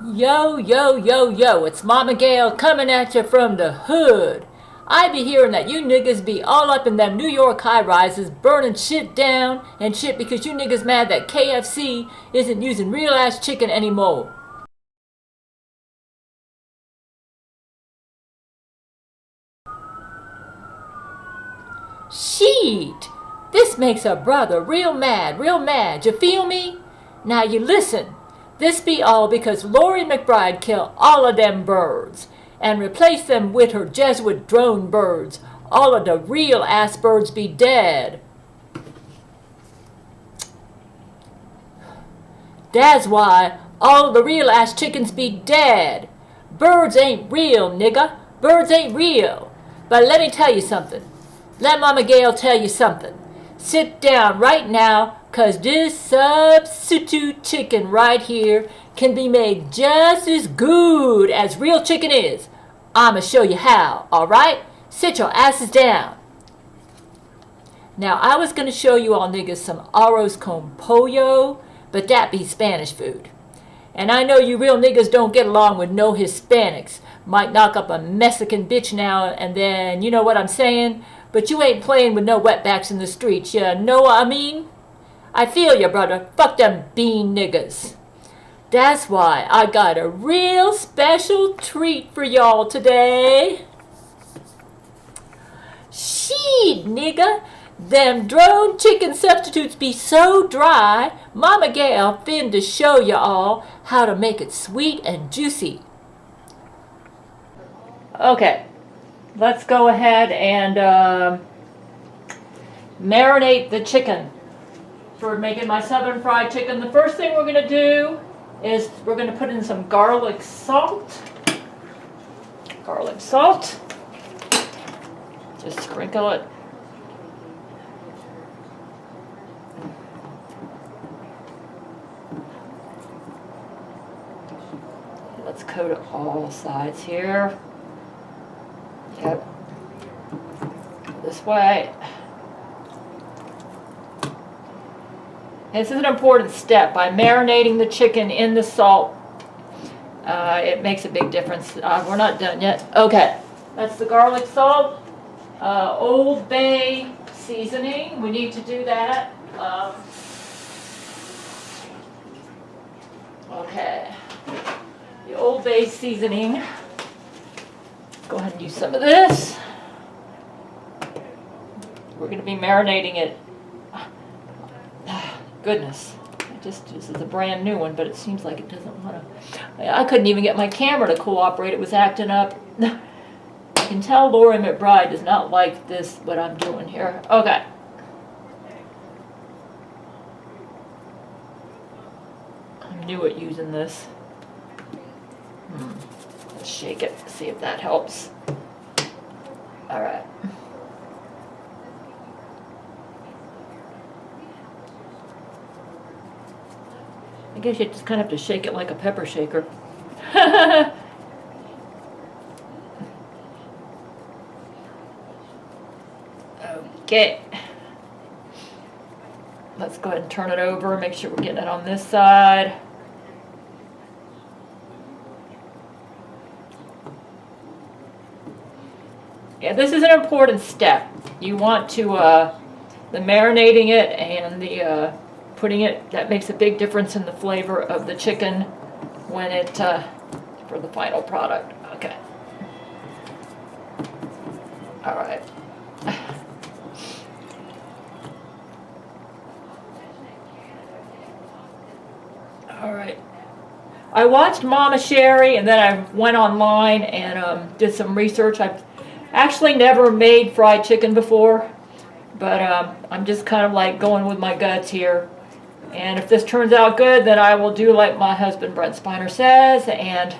Yo, yo, yo, yo, it's Mama Gail coming at you from the hood. I be hearing that you niggas be all up in them New York high rises, burning shit down and shit because you niggas mad that KFC isn't using real ass chicken anymore. Shit! This makes a brother real mad, you feel me? Now you listen. This be all because Lori McBride killed all of them birds and replaced them with her Jesuit drone birds. All of the real ass birds be dead. That's why all the real ass chickens be dead. Birds ain't real, nigga. Birds ain't real. But let me tell you something. Let Mama Gail tell you something. Sit down right now, cause this substitute chicken right here can be made just as good as real chicken is. I'ma show you how, alright? Sit your asses down. Now, I was gonna show you all niggas some arroz con pollo, but that be Spanish food. And I know you real niggas don't get along with no Hispanics. Might knock up a Mexican bitch now and then, you know what I'm saying? But you ain't playing with no wetbacks in the streets, you know what I mean? I feel ya, brother. Fuck them bean niggas. That's why I got a real special treat for y'all today. Shit, nigga. Them drone chicken substitutes be so dry, Mama Gail finna show y'all how to make it sweet and juicy. Okay, let's go ahead and marinate the chicken for making my southern fried chicken. The first thing we're going to do is we're going to put in some garlic salt. Garlic salt. Just sprinkle it. Let's coat it all sides here. Yep. This way. This is an important step. By marinating the chicken in the salt, it makes a big difference. We're not done yet. Okay, that's the garlic salt. Old Bay seasoning. We need to do that. Okay. The Old Bay seasoning. Go ahead and use some of this. We're going to be marinating it. Goodness. This is a brand new one, but it seems like it doesn't want to. I couldn't even get my camera to cooperate. It was acting up. I can tell Lori McBride does not like this, what I'm doing here. Okay. I'm new at using this. Let's shake it, see if that helps. All right. I guess you just kind of have to shake it like a pepper shaker. Okay. Let's go ahead and turn it over, make sure we're getting it on this side. Yeah, this is an important step. You want to, the marinating it and the putting it, that makes a big difference in the flavor of the chicken when it, for the final product. Okay. All right. All right. I watched Mama Sherry and then I went online and did some research. I've actually never made fried chicken before, but I'm just kind of like going with my guts here. And if this turns out good, then I will do like my husband Brent Spiner says and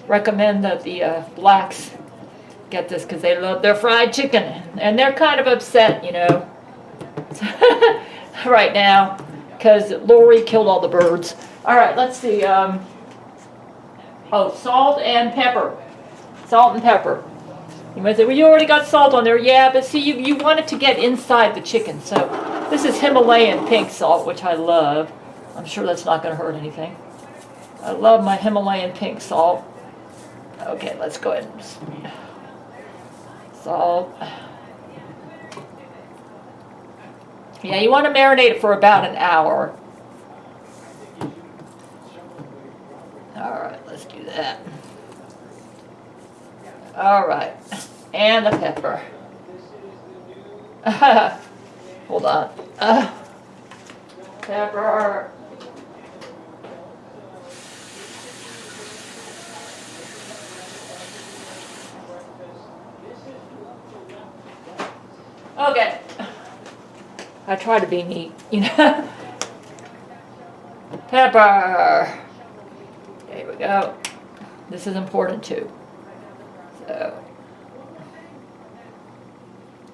recommend that the blacks get this because they love their fried chicken. And they're kind of upset, you know, right now because Lori killed all the birds. All right, let's see. Oh, salt and pepper. Salt and pepper. You might say, well, you already got salt on there. Yeah, but see, you want it to get inside the chicken. So this is Himalayan pink salt, which I love. I'm sure that's not going to hurt anything. I love my Himalayan pink salt. Okay, let's go ahead and salt. Yeah, you want to marinate it for about an hour. Alright, let's do that. Alright, and the pepper. Hold on. Pepper. Okay. I try to be neat, you know. Pepper. There we go. This is important too. So,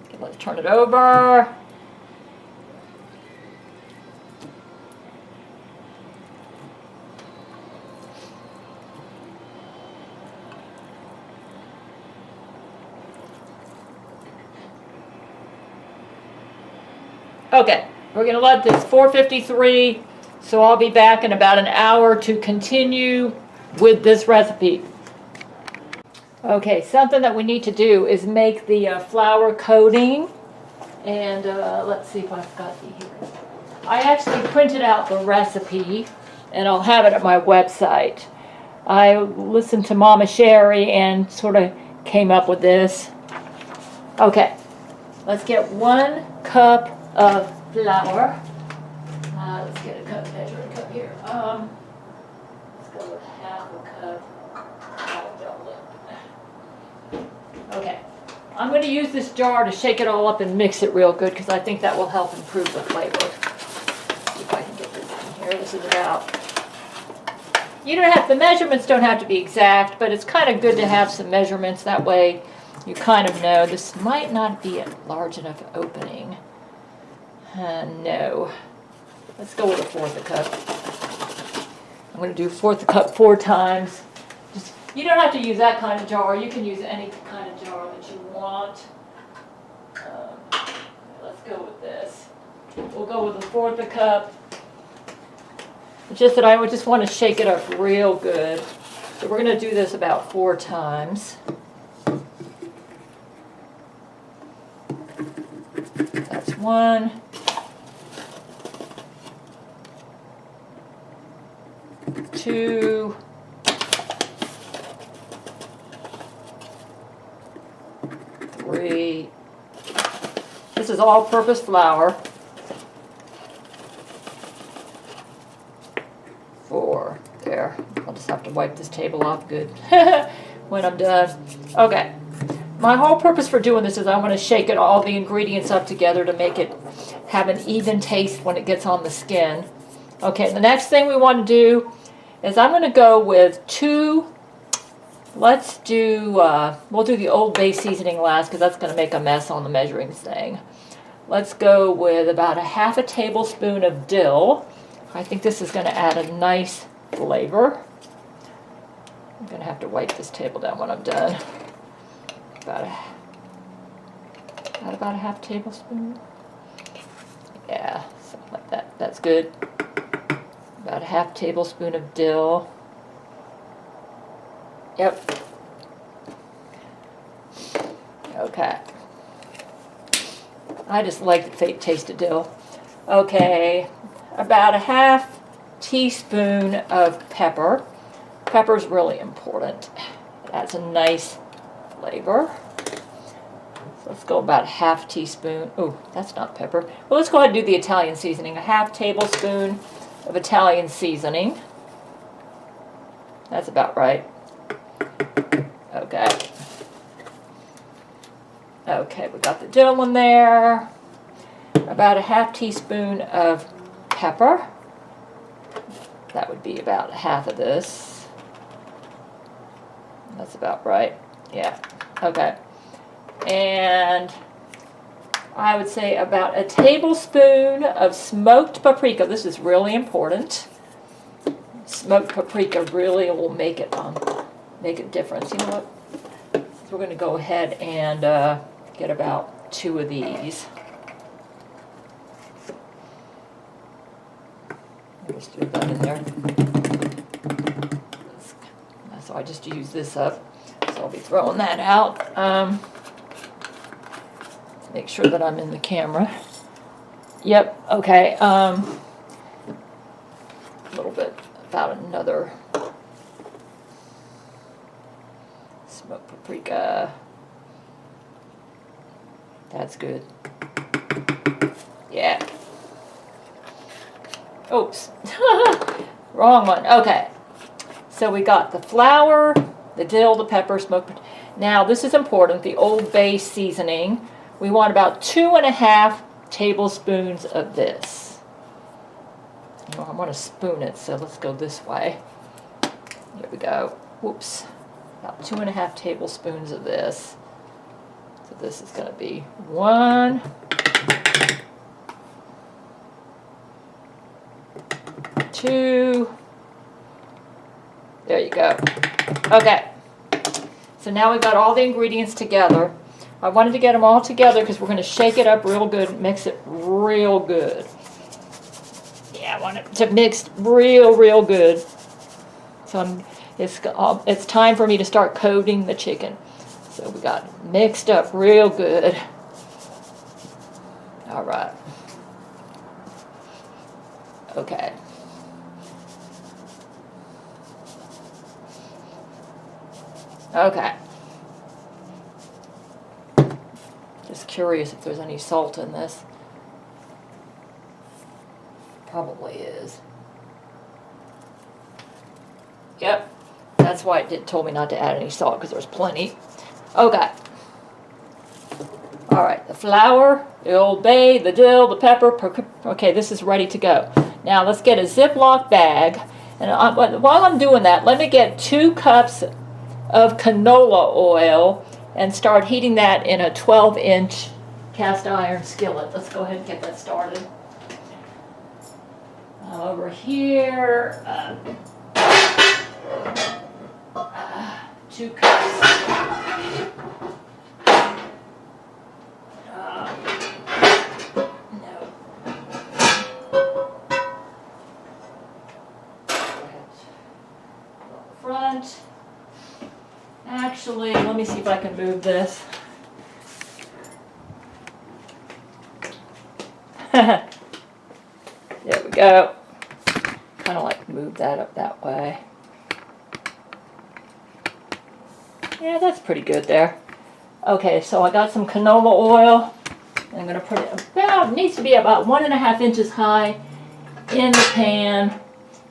okay, let's turn it over. Okay, we're going to let this 453, so I'll be back in about an hour to continue with this recipe. Okay, something that we need to do is make the flour coating, and let's see if I've got the here. I actually printed out the recipe, and I'll have it at my website. I listened to Mama Sherry and sort of came up with this. Okay, let's get 1 cup of flour. Let's get a measuring cup here. Let's go with half a cup. I'll double it. Okay, I'm going to use this jar to shake it all up and mix it real good because I think that will help improve the flavor. Let's see if I can get this in here. This is about. You don't have, the measurements don't have to be exact, but it's kind of good to have some measurements. That way you kind of know. This might not be a large enough opening. No. Let's go with 1/4 cup. I'm going to do 1/4 cup 4 times. Just, you don't have to use that kind of jar. You can use any kind of jar that you want. Let's go with this. We'll go with 1/4 cup. It's just that I would just want to shake it up real good. So we're going to do this about 4 times. That's 1. 2. 3. This is all-purpose flour. 4. There. I'll just have to wipe this table off good when I'm done. Okay. My whole purpose for doing this is I want to shake it, all the ingredients up together to make it have an even taste when it gets on the skin. Okay, the next thing we want to do is I'm going to go with 2, let's do, we'll do the Old Bay seasoning last because that's going to make a mess on the measuring thing. Let's go with about 1/2 tablespoon of dill. I think this is going to add a nice flavor. I'm going to have to wipe this table down when I'm done. About 1/2 tablespoon. Yeah, something like that. That's good. About 1/2 tablespoon of dill. Yep. Okay. I just like the taste of dill. Okay. About 1/2 teaspoon of pepper. Pepper's really important. It adds a nice flavor. So let's go about 1/2 teaspoon. Oh, that's not pepper. Well, let's go ahead and do the Italian seasoning. 1/2 tablespoon of Italian seasoning. That's about right. Okay. Okay, we got the dill in there. About 1/2 teaspoon of pepper. That would be about 1/2 of this. That's about right. Yeah. Okay. And I would say about a tablespoon of smoked paprika. This is really important. Smoked paprika really will make it make a difference. You know what? So we're going to go ahead and get about 2 of these. Just do that in there. I just used this up, so I'll be throwing that out. Make sure that I'm in the camera. Yep, okay. A little bit about another smoked paprika. That's good. Yeah. Oops. Wrong one. Okay. So we got the flour, the dill, the pepper, smoked. Now this is important, the Old Bay seasoning. We want about 2.5 tablespoons of this. Oh, I want to spoon it, so let's go this way. Here we go. Whoops. About 2.5 tablespoons of this. So this is going to be 1, 2. There you go. Okay. So now we've got all the ingredients together. I wanted to get them all together because we're going to shake it up real good, mix it real good. Yeah, I want it to mix real good. So it's time for me to start coating the chicken. So we got it mixed up real good. All right. Okay. Okay. Just curious if there's any salt in this. Probably is. Yep. That's why it told me not to add any salt, because there's plenty. Okay. Alright, the flour, the Old Bay, the dill, the pepper. Okay, this is ready to go. Now let's get a Ziploc bag. And while I'm doing that, let me get 2 cups of canola oil and start heating that in a 12-inch cast iron skillet. Let's go ahead and get that started. Over here, 2 cups. No. Front. Actually, let me see if I can move this. There we go. Kind of like move that up that way. Yeah, that's pretty good there. Okay, so I got some canola oil. I'm going to put it about, needs to be about 1.5 inches high in the pan.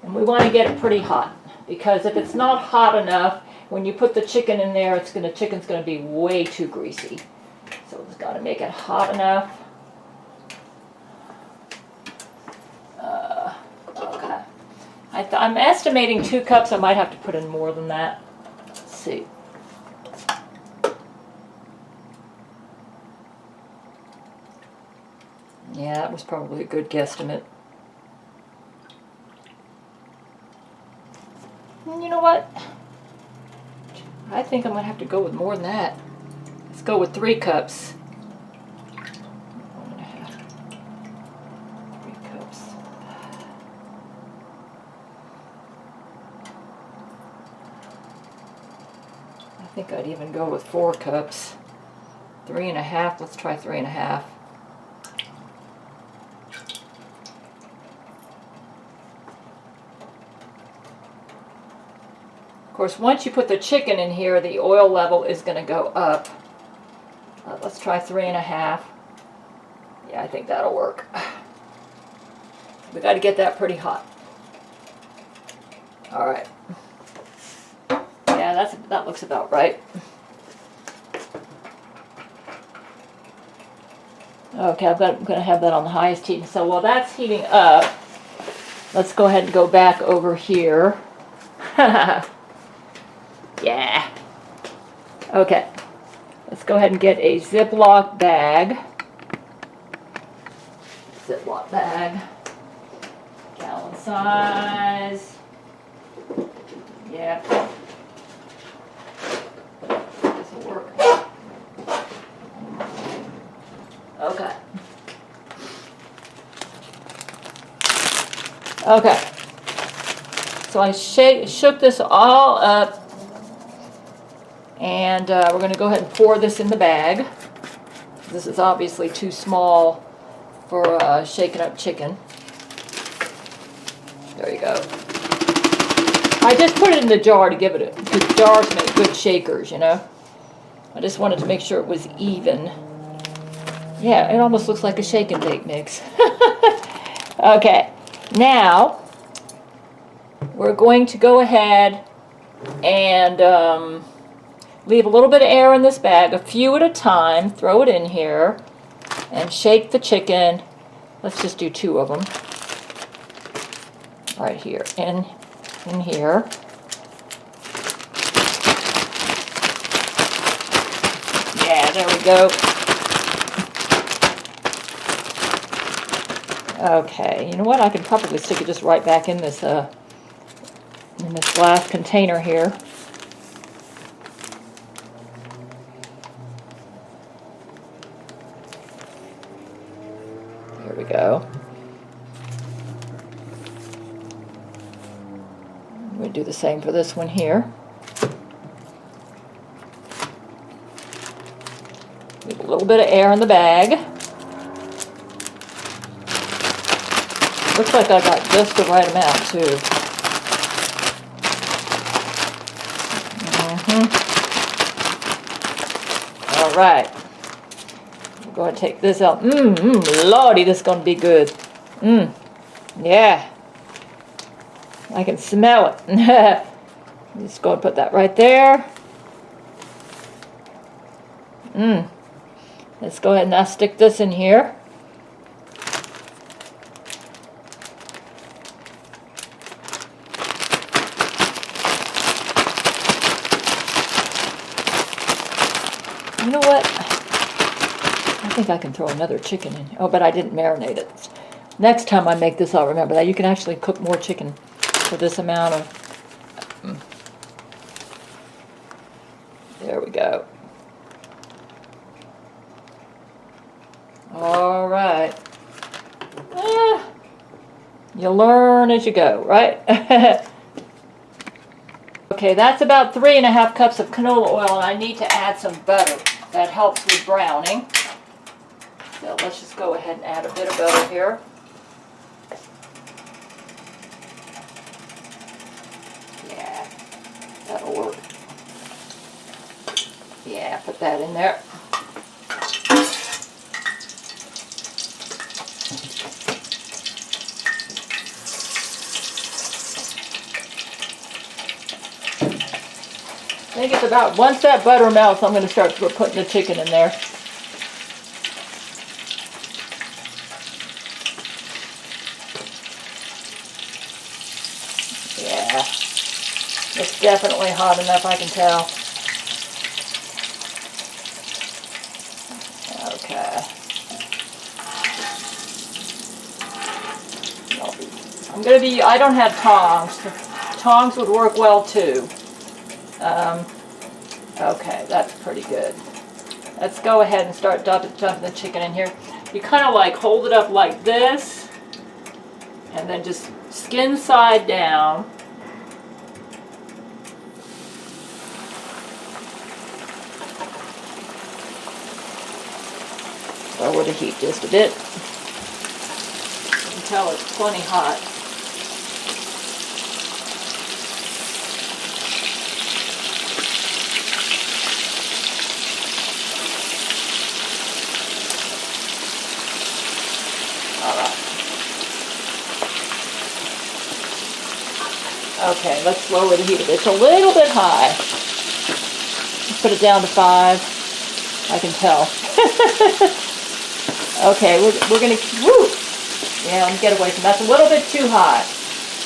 And we want to get it pretty hot, because if it's not hot enough, when you put the chicken in there, chicken's going to be way too greasy. So we've got to make it hot enough. Okay. I'm estimating 2 cups. I might have to put in more than that. Let's see. Yeah, that was probably a good guesstimate. And you know what? I think I'm going to have to go with more than that. Let's go with 3 cups. 1.5. 3 cups. I think I'd even go with 4 cups. 3.5. Let's try 3.5. Of course, once you put the chicken in here, the oil level is going to go up. Let's try 3.5. Yeah, I think that'll work. We got to get that pretty hot. All right. Yeah, that looks about right. Okay, I'm going to have that on the highest heat. So while that's heating up, let's go ahead and go back over here. Yeah. Okay. Let's go ahead and get a Ziploc bag. Ziploc bag. Gallon size. Yeah. This will work. Okay. Okay. So I shook this all up And we're going to go ahead and pour this in the bag. This is obviously too small for shaken up chicken. There you go. I just put it in the jar to give it a, because jars make good shakers, you know. I just wanted to make sure it was even. Yeah, it almost looks like a shake and bake mix. Okay, now we're going to go ahead and leave a little bit of air in this bag, a few at a time, throw it in here, and shake the chicken. Let's just do 2 of them. Right here, in here. Yeah, there we go. Okay, you know what? I can probably stick it just right back in this glass container here. There we go. We do the same for this one here. Leave a little bit of air in the bag. Looks like I got just the right amount too. All right. We'll go ahead and take this out. Lordy, this is going to be good. Yeah. I can smell it. Just go and put that right there. Let's go ahead and now stick this in here. You know what? I think I can throw another chicken in. Oh, but I didn't marinate it. Next time I make this, I'll remember that. You can actually cook more chicken for this amount of... There we go. All right. You learn as you go, right? Okay, that's about 3½ cups of canola oil, and I need to add some butter. That helps with browning. So let's just go ahead and add a bit of butter here. Yeah, that'll work. Yeah, put that in there. I think it's about, once that butter melts, I'm going to start putting the chicken in there. Yeah, it's definitely hot enough, I can tell. Okay. I'm going to be, I don't have tongs. Tongs would work well too. Okay, that's pretty good. Let's go ahead and start dumping the chicken in here. You kind of like hold it up like this, and then just skin side down. Lower the heat just a bit until it's plenty hot. Okay, let's lower the heat a bit. It's a little bit high. Let's put it down to 5. I can tell. Okay, we're going to... Woo! Yeah, let me get away from that. That's a little bit too high.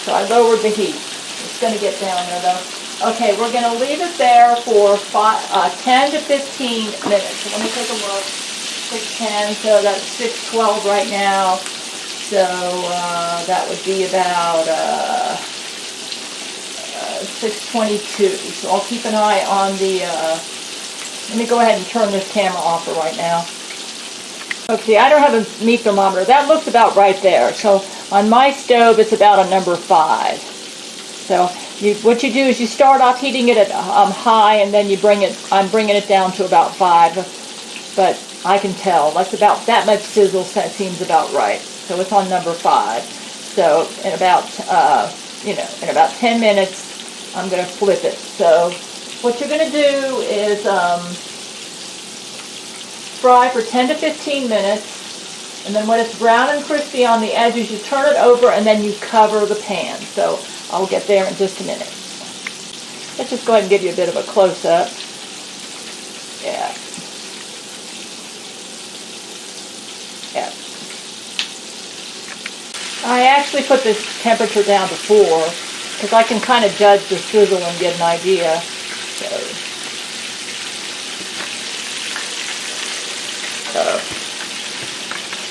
So I lowered the heat. It's going to get down there, though. Okay, we're going to leave it there for 10 to 15 minutes. So let me take a look. 6:10, so that's 6:12 right now. So that would be about... 6:22. So I'll keep an eye on the, let me go ahead and turn this camera off for right now. Okay, I don't have a meat thermometer. That looks about right there. So on my stove, it's about a number 5. So What you do is you start off heating it at high, and then I'm bringing it down to about 5. But I can tell, that's about that much sizzle seems about right. So it's on number 5. So in about, in about 10 minutes, I'm going to flip it. So what you're going to do is fry for 10 to 15 minutes, and then when it's brown and crispy on the edges, you turn it over and then you cover the pan. So I'll get there in just a minute. Let's just go ahead and give you a bit of a close-up. Yeah. Yeah. I actually put this temperature down to 4 because I can kind of judge the sizzle and get an idea.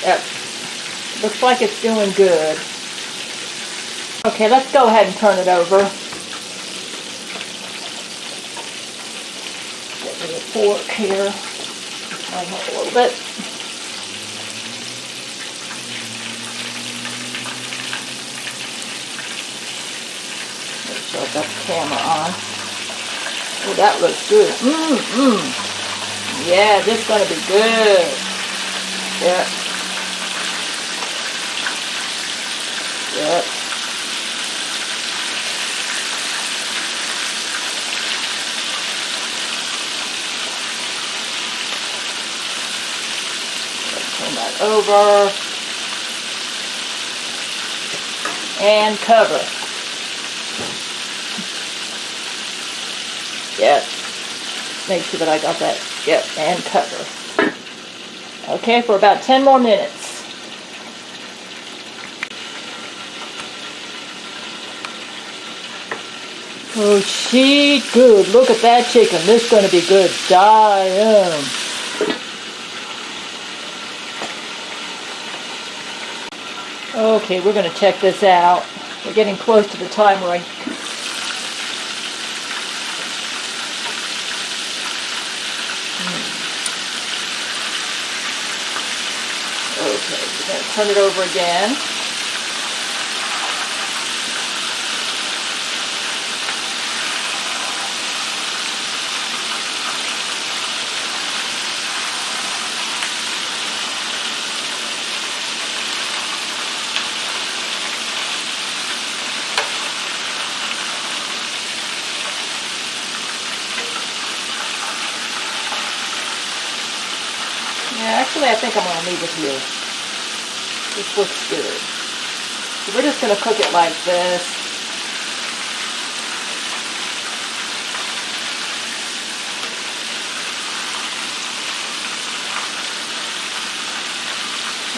Yep. Looks like it's doing good. Okay, let's go ahead and turn it over. Get rid of the fork here. Line up a little bit. Make sure I've got the camera on. Oh, that looks good. Yeah, this is going to be good. Yep. Yep. Turn that over. And cover. Yep. Make sure that I got that. Yep, and cover. Okay, for about 10 more minutes. Oh, she good. Look at that chicken. This is going to be good. Damn. Okay, we're going to check this out. We're getting close to the time where Okay, we're going to turn it over again. Yeah, actually I think I'm going to leave it here. This looks good. So we're just going to cook it like this.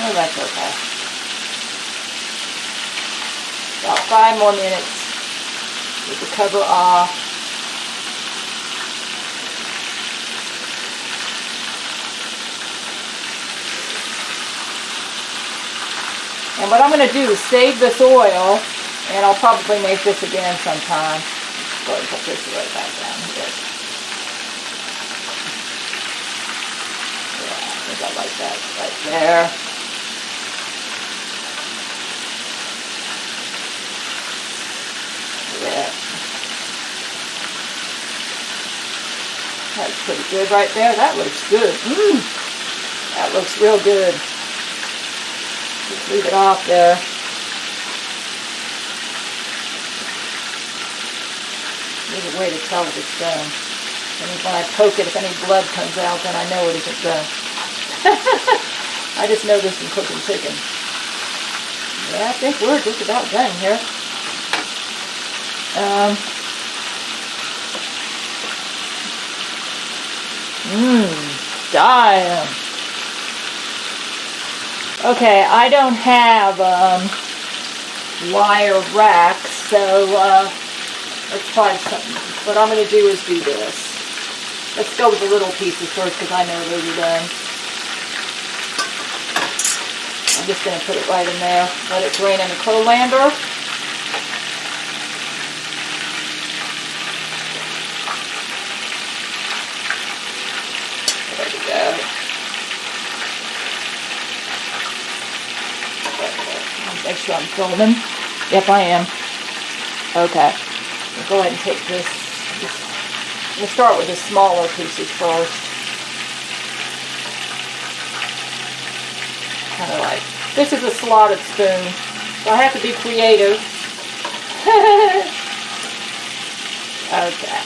Oh, that's okay. About 5 more minutes with the cover off. And what I'm going to do is save this oil, and I'll probably make this again sometime. Go ahead and put this right back down here. Yeah, I think I like that right there. Yeah. That's pretty good right there. That looks good. That looks real good. Just leave it off there. There's a way to tell if it's done. And when I poke it, if any blood comes out, then I know it isn't done. I just know this from cooking chicken. Yeah, I think we're just about done here. Damn. Okay, I don't have wire racks, so let's try something. What I'm going to do is do this. Let's go with the little pieces first because I know those are done. I'm just going to put it right in there. Let it drain in the colander. There we go. Make sure I'm filming. Yep, I am. Okay. go ahead and take this. We'll start with the smaller pieces first. Kind of like, this is a slotted spoon, so I have to be creative. Okay.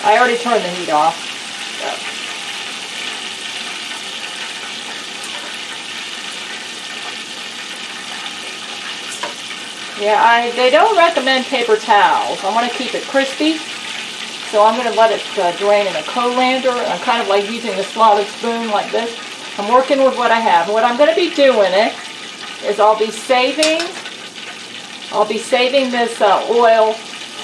I already turned the heat off. So. Yeah, they don't recommend paper towels. I want to keep it crispy, so I'm going to let it drain in a colander. I'm kind of like using a slotted spoon like this. I'm working with what I have. What I'm going to be doing is I'll be saving this oil,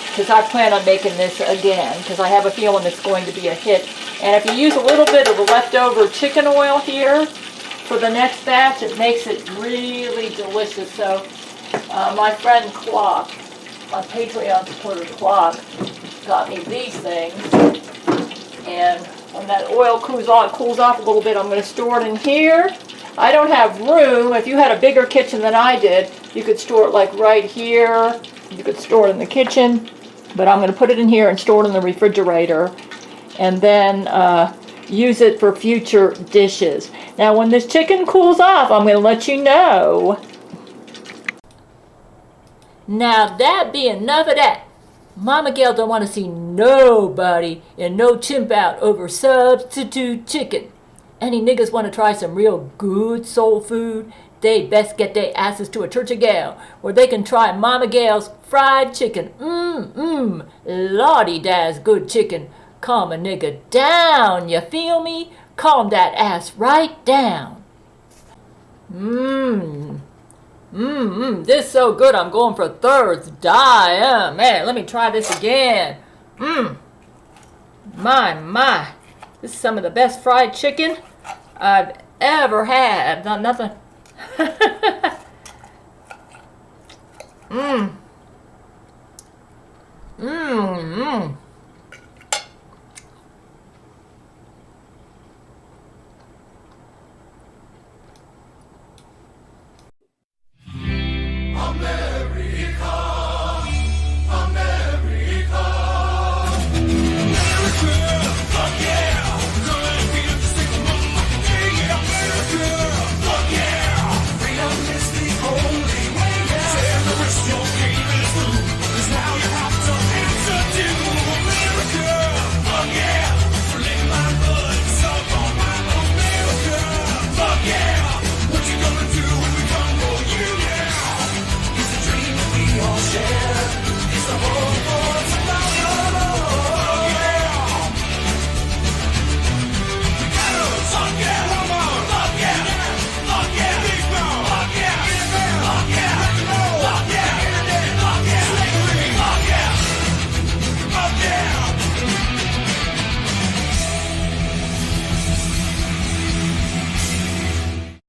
because I plan on making this again, because I have a feeling it's going to be a hit. And if you use a little bit of the leftover chicken oil here for the next batch, it makes it really delicious. So my friend Clock, my Patreon supporter Clock, got me these things. And when that oil cools off a little bit, I'm going to store it in here. I don't have room. If you had a bigger kitchen than I did, you could store it like right here. You could store it in the kitchen. But I'm going to put it in here and store it in the refrigerator. And then use it for future dishes. Now when this chicken cools off, I'm going to let you know. Now that be enough of that. Mama Gail don't want to see nobody in no chimp out over substitute chicken. Any niggas want to try some real good soul food, they best get their asses to a Church of Gail, where they can try Mama Gail's fried chicken. Lordy, that's good chicken. Calm a nigga down, you feel me? Calm that ass right down. This so good I'm going for thirds. Die, man, let me try this again. My. This is some of the best fried chicken I've ever had. Not nothing.